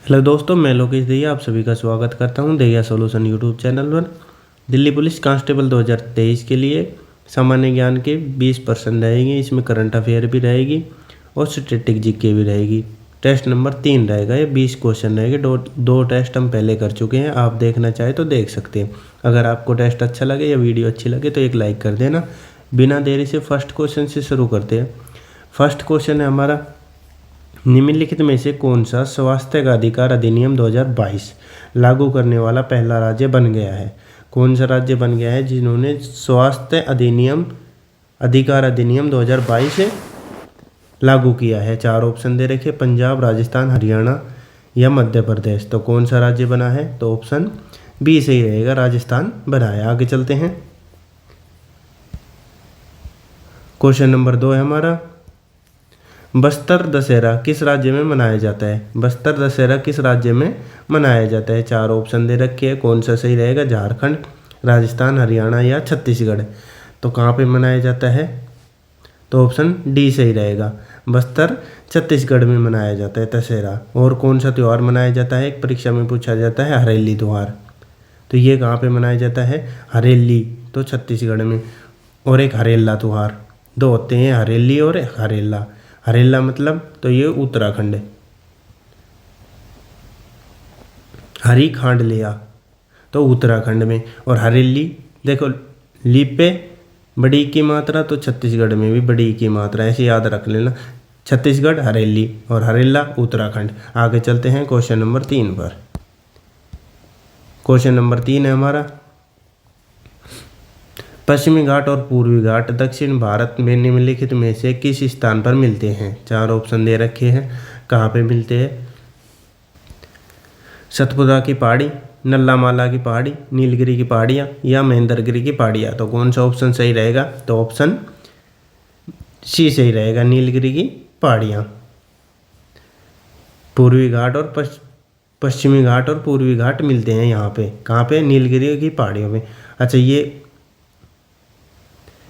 Hello दोस्तों, मैं लोकेश दहिया आप सभी का स्वागत करता हूं दहिया सॉल्यूशन यूट्यूब चैनल पर। दिल्ली पुलिस कांस्टेबल 2023 के लिए सामान्य ज्ञान के 20% रहेंगे। इसमें करंट अफेयर भी रहेगी और स्टैटिक जीके भी रहेगी। टेस्ट नंबर 3 रहेगा। ये 20 क्वेश्चन रहेंगे। दो टेस्ट हम पहले कर चुके हैं, आप देखना चाहे तो देख सकते हैं। अगर आपको टेस्ट अच्छा लगे या वीडियो अच्छी लगे तो एक लाइक कर देना। बिना देरी से फर्स्ट क्वेश्चन से शुरू करते हैं। फर्स्ट क्वेश्चन है हमारा, निम्नलिखित में से कौन सा स्वास्थ्य का अधिकार अधिनियम 2022 लागू करने वाला पहला राज्य बन गया है? कौन सा राज्य बन गया है जिन्होंने स्वास्थ्य अधिकार अधिनियम 2022 से लागू किया है? 4 ऑप्शन दे रखे, पंजाब, राजस्थान, हरियाणा या मध्य प्रदेश। तो कौन सा राज्य बना है? तो ऑप्शन बी सही रहेगा, राजस्थान बना है। आगे चलते हैं। क्वेश्चन नंबर 2 है हमारा, बस्तर दशहरा किस राज्य में मनाया जाता है? बस्तर दशहरा किस राज्य में मनाया जाता है? 4 ऑप्शन दे रखे हैं, कौन सा सही रहेगा? झारखंड, राजस्थान, हरियाणा या छत्तीसगढ़। तो कहाँ पे मनाया जाता है? तो ऑप्शन डी सही रहेगा, बस्तर छत्तीसगढ़ में मनाया जाता है दशहरा। और कौन सा त्यौहार मनाया जाता है? एक परीक्षा में पूछा जाता है, हरेली त्यौहार। तो ये कहाँ पे मनाया जाता है? हरेली, तो छत्तीसगढ़ में। और एक हरेला त्यौहार, दो होते हैं, हरेली और हरेला। हरेला मतलब तो ये उत्तराखंड है, हरी खांड लिया तो उत्तराखंड में। और हरेली देखो, लीप पे बड़ी की मात्रा तो छत्तीसगढ़ में भी बड़ी की मात्रा, ऐसे याद रख लेना। छत्तीसगढ़ हरेली और हरेला उत्तराखंड। आगे चलते हैं क्वेश्चन नंबर 3 पर। क्वेश्चन नंबर 3 है हमारा, पश्चिमी घाट और पूर्वी घाट दक्षिण भारत में निम्नलिखित में से किस स्थान पर मिलते हैं? 4 ऑप्शन दे रखे हैं, कहाँ पे मिलते हैं? सतपुड़ा की पहाड़ी, नल्लामाला की पहाड़ी, नीलगिरी की पहाड़ियाँ या महेंद्रगिरी की पहाड़ियाँ। तो कौन सा ऑप्शन सही रहेगा? तो ऑप्शन सी सही रहेगा, नीलगिरी की पहाड़ियाँ। पूर्वी घाट और पश्चिमी घाट और पूर्वी घाट मिलते हैं यहाँ पे। कहाँ पे? नीलगिरी की पहाड़ियों में। अच्छा, ये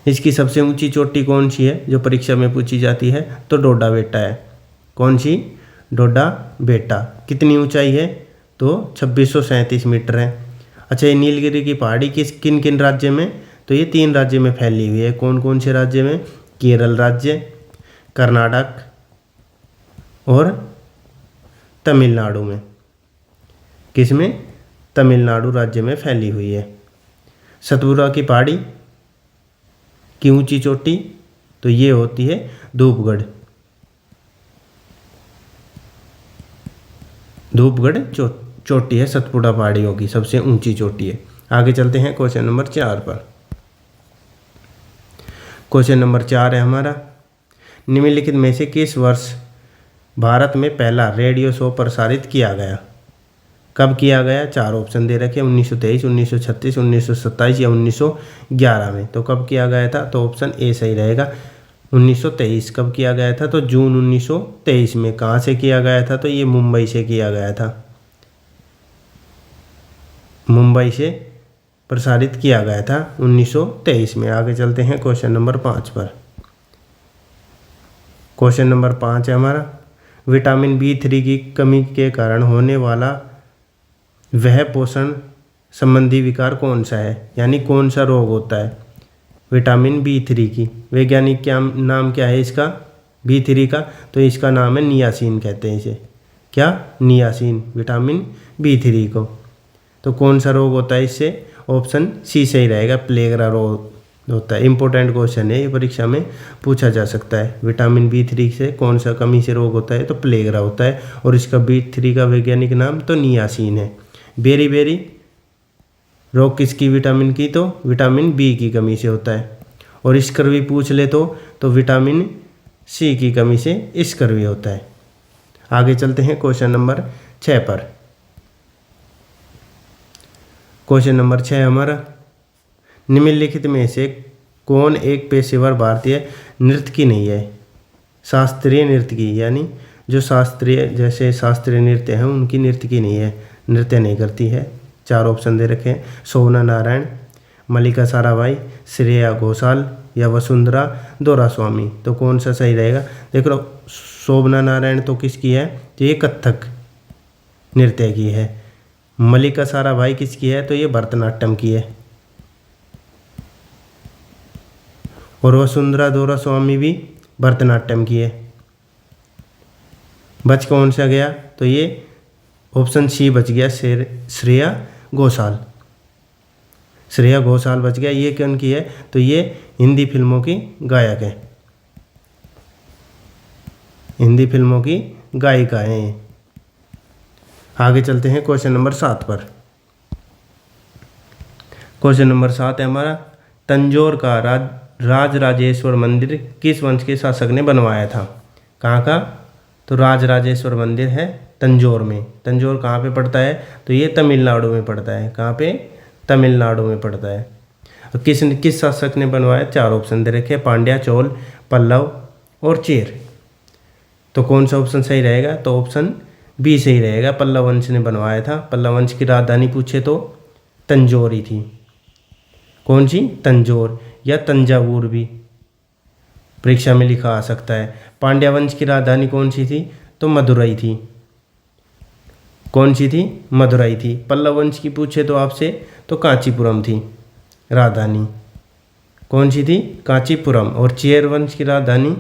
इसकी सबसे ऊंची चोटी कौन सी है जो परीक्षा में पूछी जाती है? तो डोडा बेटा है। कौन सी? डोडा बेटा। कितनी ऊंचाई है? तो 2637 मीटर है। अच्छा, ये नीलगिरी की पहाड़ी किन किन राज्य में? तो ये 3 राज्य में फैली हुई है। कौन कौन से राज्य में? केरल राज्य, कर्नाटक और तमिलनाडु में। किसमें? तमिलनाडु राज्य में फैली हुई है। सतपुड़ा की पहाड़ी की ऊंची चोटी तो ये होती है धूपगढ़। धूपगढ़ चोटी है सतपुड़ा पहाड़ियों की, सबसे ऊंची चोटी है। आगे चलते हैं क्वेश्चन नंबर 4 पर। क्वेश्चन नंबर 4 है हमारा, निम्नलिखित में से किस वर्ष भारत में पहला रेडियो शो प्रसारित किया गया? कब किया गया? 4 ऑप्शन दे रखे, 1923, 1936, 1927 या 1911 में। तो कब किया गया था? तो ऑप्शन ए सही रहेगा, 1923। कब किया गया था? तो जून 1923 में। कहाँ से किया गया था? तो ये मुंबई से किया गया था, मुंबई से प्रसारित किया गया था 1923 में। आगे चलते हैं क्वेश्चन नंबर 5 पर। क्वेश्चन नंबर 5 है हमारा, विटामिन B3 की कमी के कारण होने वाला वह पोषण संबंधी विकार कौन सा है? यानी कौन सा रोग होता है विटामिन B3 की? वैज्ञानिक क्या नाम क्या है इसका? B3 का? तो इसका नाम है नियासिन, कहते हैं इसे। क्या? नियासिन, विटामिन B3 को। तो कौन सा रोग होता है इससे? ऑप्शन सी सही रहेगा, प्लेगरा रोग होता है। इंपॉर्टेंट क्वेश्चन है, ये परीक्षा में पूछा जा सकता है। विटामिन B3 से कौन सा कमी से रोग होता है? तो प्लेगरा होता है। और इसका B3 का वैज्ञानिक नाम तो नियासिन है। बेरी बेरी रोग किसकी? विटामिन की? तो विटामिन B की कमी से होता है। और स्कर्वी पूछ ले तो विटामिन C की कमी से स्कर्वी होता है। आगे चलते हैं क्वेश्चन नंबर 6 पर। क्वेश्चन नंबर 6 हमारा, निम्नलिखित में से कौन एक पेशेवर भारतीय नर्तकी नहीं है? शास्त्रीय नर्तकी, यानी जो शास्त्रीय जैसे शास्त्रीय नृत्य हैं उनकी नर्तकी नहीं है, नृत्य नहीं करती है। 4 ऑप्शन दे रखे हैं, शोभना नारायण, मल्लिका साराभाई, श्रेया घोषाल या वसुंधरा दोरास्वामी। तो कौन सा सही रहेगा? देख लो, शोभना नारायण तो किसकी है? तो ये कथक नृत्य की है। मल्लिका साराभाई किसकी है, तो ये भरतनाट्यम की है। और वसुंधरा दोरास्वामी भी भरतनाट्यम की है। बच कौन सा गया, तो ये ऑप्शन सी बच गया, श्रेया घोषाल। श्रेया घोषाल बच गया। ये कौन की है, तो ये हिंदी फिल्मों की गायक है, हिंदी फिल्मों की गायिका है ये। आगे चलते हैं क्वेश्चन नंबर 7 पर। क्वेश्चन नंबर 7 है हमारा, तंजौर का राजराजेश्वर मंदिर किस वंश के शासक ने बनवाया था। कहाँ का, तो राजराजेश्वर मंदिर है तंजौर में। तंजौर कहाँ पे पड़ता है, तो ये तमिलनाडु में पड़ता है। कहाँ पे, तमिलनाडु में पड़ता है। और किस शासक ने बनवाया, 4 ऑप्शन दे रखे, पांड्या, चोल, पल्लव और चेर। तो कौन सा ऑप्शन सही रहेगा, तो ऑप्शन बी सही रहेगा, पल्लव वंश ने बनवाया था। पल्लव वंश की राजधानी पूछे तो तंजौर ही थी। कौन सी, तंजौर या तंजावुर भी परीक्षा में लिखा आ सकता है। पांड्या वंश की राजधानी कौन सी थी, तो मदुरई थी। कौन सी थी, मदुरई थी। पल्लव वंश की पूछे तो आपसे, तो कांचीपुरम थी राजधानी। कौन सी थी, कांचीपुरम। और चेर वंश की राजधानी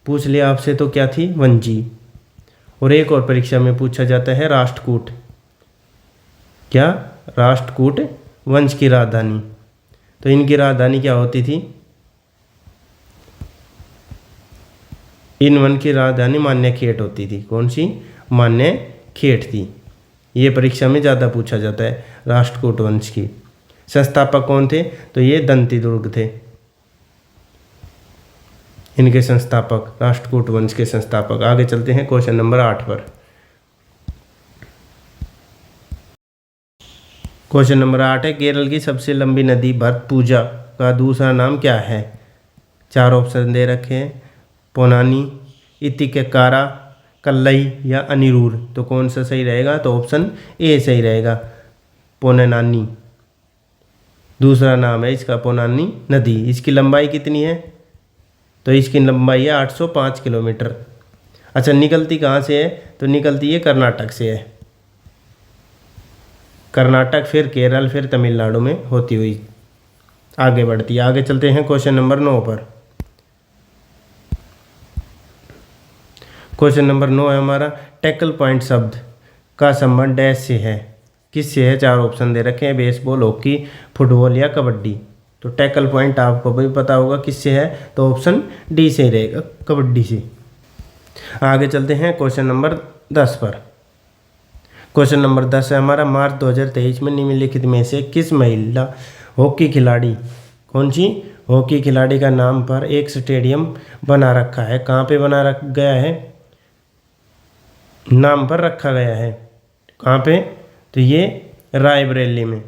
पूछ लिया आपसे तो क्या थी, वंजी। और एक और परीक्षा में पूछा जाता है राष्ट्रकूट। क्या, राष्ट्रकूट वंश की राजधानी। तो इनकी राजधानी क्या होती थी, इन वन की राजधानी मान्यखेट होती थी। कौन सी, मान्यखेट थी। ये परीक्षा में ज़्यादा पूछा जाता है राष्ट्रकूट वंश की। संस्थापक कौन थे, तो ये दंतीदुर्ग थे, इनके संस्थापक, राष्ट्रकूट वंश के संस्थापक। आगे चलते हैं क्वेश्चन नंबर 8 पर। क्वेश्चन नंबर 8 है, केरल की सबसे लंबी नदी भरतपुजा का दूसरा नाम क्या है। 4 ऑप्शन दे रखे हैं, पोनानी, इतिककारा, कल्लई या अनिरूर। तो कौन सा सही रहेगा, तो ऑप्शन ए सही रहेगा, पोनानी। दूसरा नाम है इसका पोनानी नदी। इसकी लंबाई कितनी है, तो इसकी लंबाई है 805 किलोमीटर। अच्छा, निकलती कहाँ से है, तो निकलती है कर्नाटक से है। कर्नाटक, फिर केरल, फिर तमिलनाडु में होती हुई आगे बढ़ती है। आगे चलते हैं क्वेश्चन नंबर 9 पर। क्वेश्चन नंबर 9 है हमारा, टैकल पॉइंट शब्द का संबंध डैश से है। किससे है, 4 ऑप्शन दे रखे हैं, बेसबॉल, हॉकी, फुटबॉल या कबड्डी। तो टैकल पॉइंट आपको भी पता होगा किससे है, तो ऑप्शन डी से रहेगा, कबड्डी से। आगे चलते हैं क्वेश्चन नंबर 10 पर। क्वेश्चन नंबर 10 है हमारा, मार्च 2023 में निम्नलिखित में से किस महिला हॉकी खिलाड़ी, कौन सी, हॉकी खिलाड़ी का नाम पर एक स्टेडियम बना रखा है। कहाँ पे बना रख गया है, नाम पर रखा गया है। कहाँ पे, तो ये रायबरेली में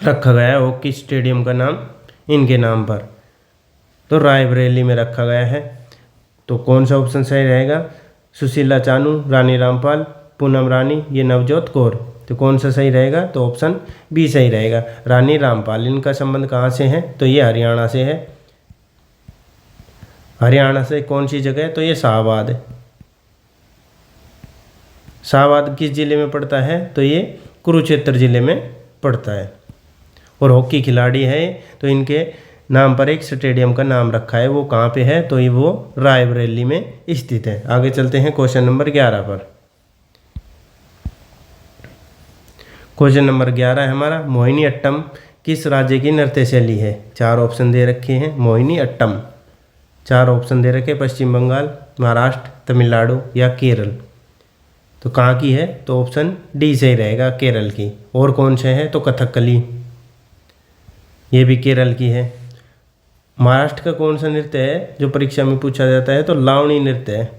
रखा गया है हॉकी स्टेडियम का नाम इनके नाम पर, तो रायबरेली में रखा गया है। तो कौन सा ऑप्शन सही रहेगा, सुशीला चानू, रानी रामपाल, पूनम रानी, ये नवजोत कौर। तो कौन सा सही रहेगा, तो ऑप्शन बी सही रहेगा, रानी रामपाल। इनका संबंध कहाँ से है, तो ये हरियाणा से है। हरियाणा से कौन सी जगह है, तो ये शाहबाद है। शाहबाद किस जिले में पड़ता है, तो ये कुरुक्षेत्र जिले में पड़ता है। और हॉकी खिलाड़ी है, तो इनके नाम पर एक स्टेडियम का नाम रखा है। वो कहाँ पे है, तो ये वो रायबरेली में स्थित है। आगे चलते हैं क्वेश्चन नंबर 11 पर। क्वेश्चन नंबर 11 है हमारा, मोहिनी अट्टम किस राज्य की नृत्य शैली है। 4 ऑप्शन दे रखे हैं, मोहिनी अट्टम। 4 ऑप्शन दे रखे, पश्चिम बंगाल, महाराष्ट्र, तमिलनाडु या केरल। तो कहाँ की है, तो ऑप्शन डी सही रहेगा, केरल की। और कौन से है, तो कथकली, ये भी केरल की है। महाराष्ट्र का कौन सा नृत्य है जो परीक्षा में पूछा जाता है, तो लावणी नृत्य है।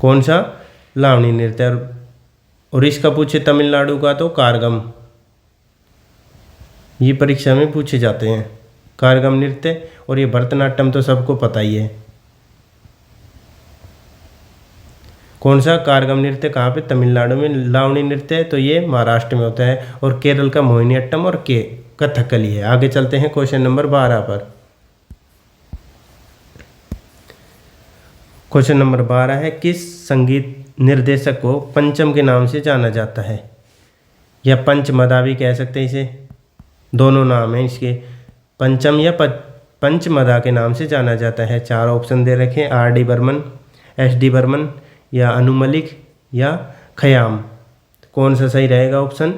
कौन सा, लावणी नृत्य। और इसका पूछे तमिलनाडु का, तो कारगम। ये परीक्षा में पूछे जाते हैं कारगम नृत्य। और ये भरतनाट्यम तो सबको पता ही है। कौन सा, कारगम नृत्य कहाँ पे, तमिलनाडु में। लावणी नृत्य तो ये महाराष्ट्र में होता है। और केरल का मोहिनीअट्टम और कथकली है। आगे चलते हैं क्वेश्चन नंबर 12 पर। क्वेश्चन नंबर 12 है, किस संगीत निर्देशक को पंचम के नाम से जाना जाता है, या पंचमदा भी कह सकते हैं इसे, दोनों नाम हैं इसके, पंचम या पंचमदा के नाम से जाना जाता है। 4 ऑप्शन दे रखे हैं, R D Burman, S D Burman, या अनु मलिक, या खयाम। कौन सा सही रहेगा ऑप्शन?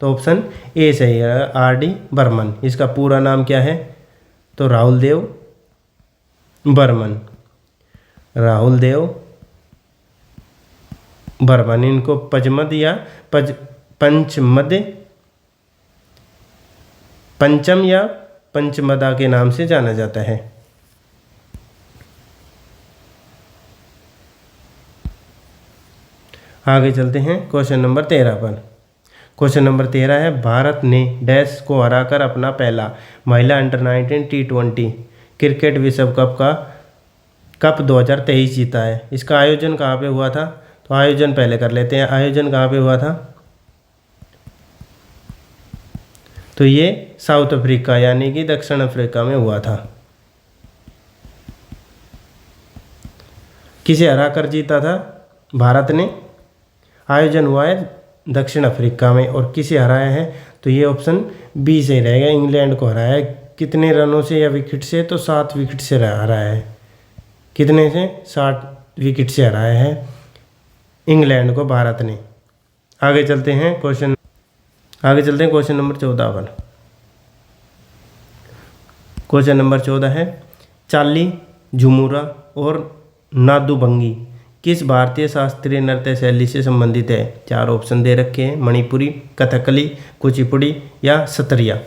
तो ऑप्शन ए सही है, आर डी बर्मन। इसका पूरा नाम क्या है? तो राहुल देव बर्मन, राहुल देव बर्मन। इनको पचमद या पंचमद, पंचम या पंचमदा के नाम से जाना जाता है। आगे चलते हैं क्वेश्चन नंबर 13 पर। क्वेश्चन नंबर 13 है, भारत ने डैश को हराकर अपना पहला महिला अंडर 19 T20 क्रिकेट विश्व कप 2023 जीता है। इसका आयोजन कहाँ पे हुआ था? तो आयोजन पहले कर लेते हैं, आयोजन कहाँ पे हुआ था? तो ये साउथ अफ्रीका यानी कि दक्षिण अफ्रीका में हुआ था। किसे हरा कर जीता था भारत ने? आयोजन हुआ है दक्षिण अफ्रीका में। और किसे हराया है? तो ये ऑप्शन बी सही रहेगा, इंग्लैंड को हराया है। कितने रनों से या विकेट से? तो 7 विकेट से हराया है। कितने से? 7 विकेट से हराया है इंग्लैंड को भारत ने। आगे चलते हैं क्वेश्चन नंबर 14 पर। क्वेश्चन नंबर 14 है, चाली, झुमुरा और नादुभंगी किस भारतीय शास्त्रीय नृत्य शैली से संबंधित है? 4 ऑप्शन दे रखे हैं, मणिपुरी, कथकली, कुचिपुड़ी या सत्रिया।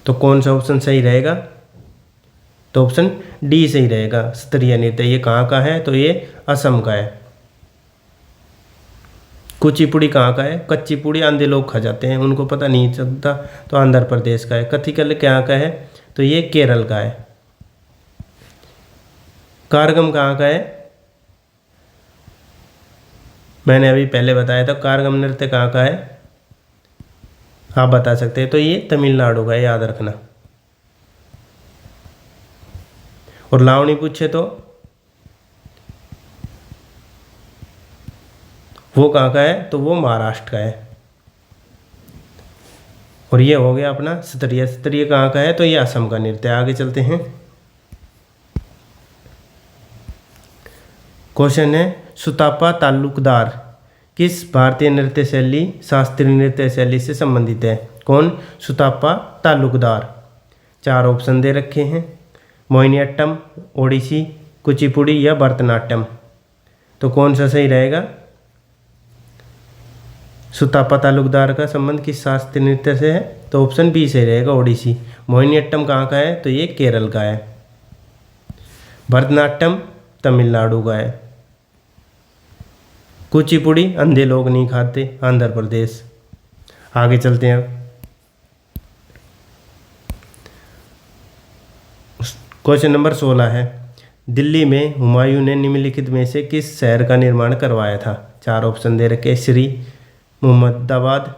तो कौन सा ऑप्शन सही रहेगा? तो ऑप्शन डी सही रहेगा, सत्रिया नृत्य। ये कहाँ का है? तो ये असम का है। कुचिपुड़ी कहाँ का है? कच्चीपुड़ी अंधे लोग खा जाते हैं, उनको पता नहीं चलता, तो आंध्र प्रदेश का है। कथकली कहाँ का है? तो ये केरल का है। कारगम कहाँ का है? मैंने अभी पहले बताया था, कारगम नृत्य कहाँ का है? आप बता सकते हैं। तो ये तमिलनाडु का है, याद रखना। और लावणी पूछे तो वो कहाँ का है? तो वो महाराष्ट्र का है। और ये हो गया अपना सत्रिया। सत्रिया कहाँ का है? तो ये असम का नृत्य है। आगे चलते हैं। क्वेश्चन है, सुतापा तालुकदार किस भारतीय नृत्य शैली, शास्त्रीय नृत्य शैली से संबंधित है? कौन? सुतापा तालुकदार। 4 ऑप्शन दे रखे हैं, मोहिनीअट्टम, ओडिसी, कुचिपुड़ी या भरतनाट्यम। तो कौन सा सही रहेगा? सुतापा तालुकदार का संबंध किस शास्त्रीय नृत्य से है? तो ऑप्शन बी सही रहेगा, ओडिसी। मोहिनीअट्टम कहाँ का है? तो ये केरल का है। भरतनाट्यम तमिलनाडु का है। कुचिपुड़ी अंधे लोग नहीं खाते, आंध्र प्रदेश। आगे चलते हैं। क्वेश्चन नंबर 16 है, दिल्ली में हुमायूं ने निम्नलिखित में से किस शहर का निर्माण करवाया था? 4 ऑप्शन दे रखे, श्री मुहम्मदाबाद,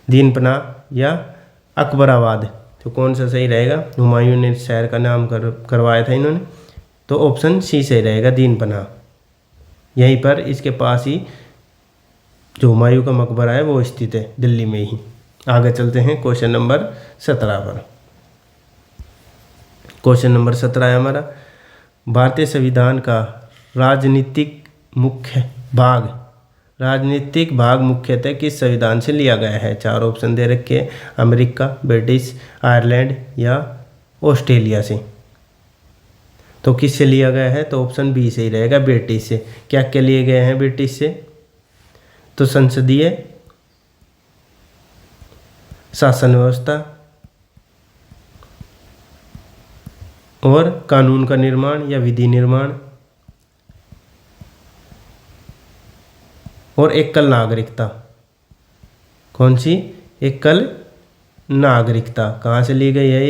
दीनपना या अकबराबाद। तो कौन सा सही रहेगा? हुमायूं ने शहर का नाम करवाया था इन्होंने, तो ऑप्शन सी सही रहेगा, दीनपना। यहीं पर इसके पास ही जो हुमायूं का मकबरा है वो स्थित है, दिल्ली में ही। आगे चलते हैं क्वेश्चन नंबर 17 पर। क्वेश्चन नंबर 17 है हमारा, भारतीय संविधान का राजनीतिक भाग मुख्यतः किस संविधान से लिया गया है? 4 ऑप्शन दे रखे हैं, अमेरिका, ब्रिटिश, आयरलैंड या ऑस्ट्रेलिया से। तो किससे लिया गया है? तो ऑप्शन बी सही रहेगा, ब्रिटिश से। क्या क्या लिए गए हैं ब्रिटिश से? तो संसदीय शासन व्यवस्था और कानून का निर्माण या विधि निर्माण और एकल नागरिकता। कौन सी? एकल नागरिकता। कहाँ से ली गई है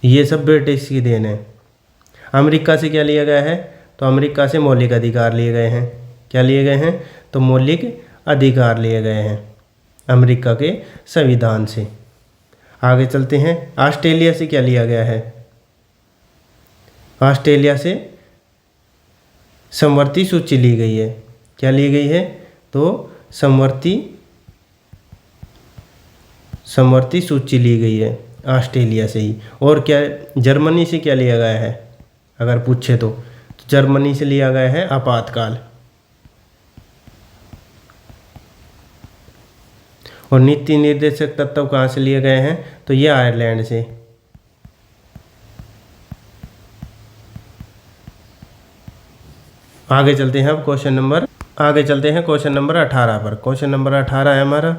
ये सब ब्रिटिश की देन है। अमेरिका से क्या लिया गया है? तो अमेरिका से मौलिक अधिकार लिए गए हैं। क्या लिए गए हैं? तो मौलिक अधिकार लिए गए हैं अमेरिका के संविधान से। आगे चलते हैं। ऑस्ट्रेलिया से क्या लिया गया है? ऑस्ट्रेलिया से समवर्ती सूची ली गई है। क्या ली गई है? तो समवर्ती सूची ली गई है ऑस्ट्रेलिया से ही। और क्या जर्मनी से क्या लिया गया है अगर पूछे तो जर्मनी से लिया गया है आपातकाल। और नीति निर्देशक तत्व कहाँ से लिए गए हैं? तो ये आयरलैंड से। आगे चलते हैं अब क्वेश्चन नंबर 18 पर। क्वेश्चन नंबर 18 है हमारा,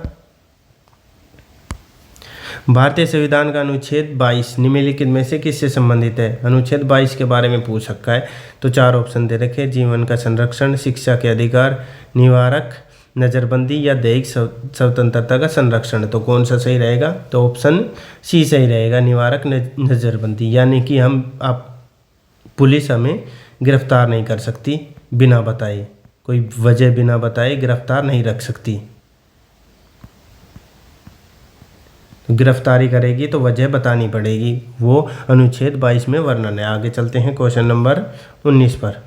भारतीय संविधान का अनुच्छेद 22 निम्नलिखित में से किससे संबंधित है? अनुच्छेद 22 के बारे में पूछ सकता है। तो 4 ऑप्शन दे रखे, जीवन का संरक्षण, शिक्षा के अधिकार, निवारक नज़रबंदी या दैहिक स्वतंत्रता का संरक्षण। तो कौन सा सही रहेगा? तो ऑप्शन सी सही रहेगा, निवारक नज़रबंदी। यानी कि पुलिस हमें गिरफ्तार नहीं कर सकती बिना बताए, कोई वजह बिना बताए गिरफ्तार नहीं रख सकती। तो गिरफ्तारी करेगी तो वजह बतानी पड़ेगी, वो अनुच्छेद 22 में वर्णन है। आगे चलते हैं क्वेश्चन नंबर 19 पर।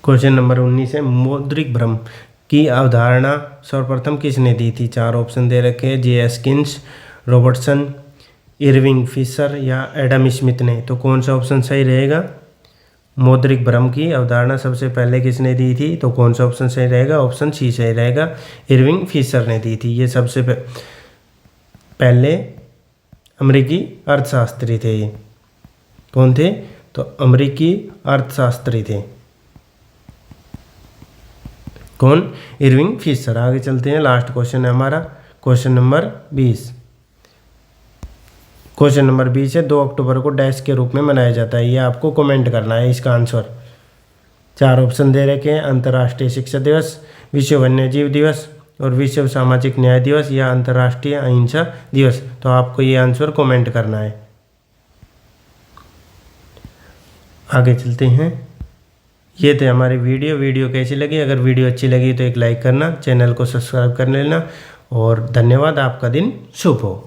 क्वेश्चन नंबर 19 है, मौद्रिक भ्रम की अवधारणा सर्वप्रथम किसने दी थी? 4 ऑप्शन दे रखे हैं, J.S. Keynes, Robertson, Irving Fisher या एडम स्मिथ ने। तो कौन सा ऑप्शन सही रहेगा? मौद्रिक भ्रम की अवधारणा सबसे पहले किसने दी थी? तो कौन सा ऑप्शन सही रहेगा? ऑप्शन सी सही रहेगा, इरविंग फिशर ने दी थी। ये सबसे पहले अमेरिकी अर्थशास्त्री थे। ये कौन थे? तो अमेरिकी अर्थशास्त्री थे। कौन? Irving Fisher. आगे चलते हैं, लास्ट क्वेश्चन है हमारा क्वेश्चन नंबर 20। क्वेश्चन नंबर 20 है, 2 अक्टूबर को डैश के रूप में मनाया जाता है। ये आपको कमेंट करना है इसका आंसर। 4 ऑप्शन दे रखे हैं, अंतर्राष्ट्रीय शिक्षक दिवस, विश्व वन्यजीव दिवस और विश्व सामाजिक न्याय दिवस या अंतर्राष्ट्रीय अहिंसा दिवस। तो आपको ये आंसर कमेंट करना है। आगे चलते हैं, ये थे हमारी वीडियो कैसी लगी? अगर वीडियो अच्छी लगी तो एक लाइक करना, चैनल को सब्सक्राइब कर लेना और धन्यवाद। आपका दिन शुभ हो।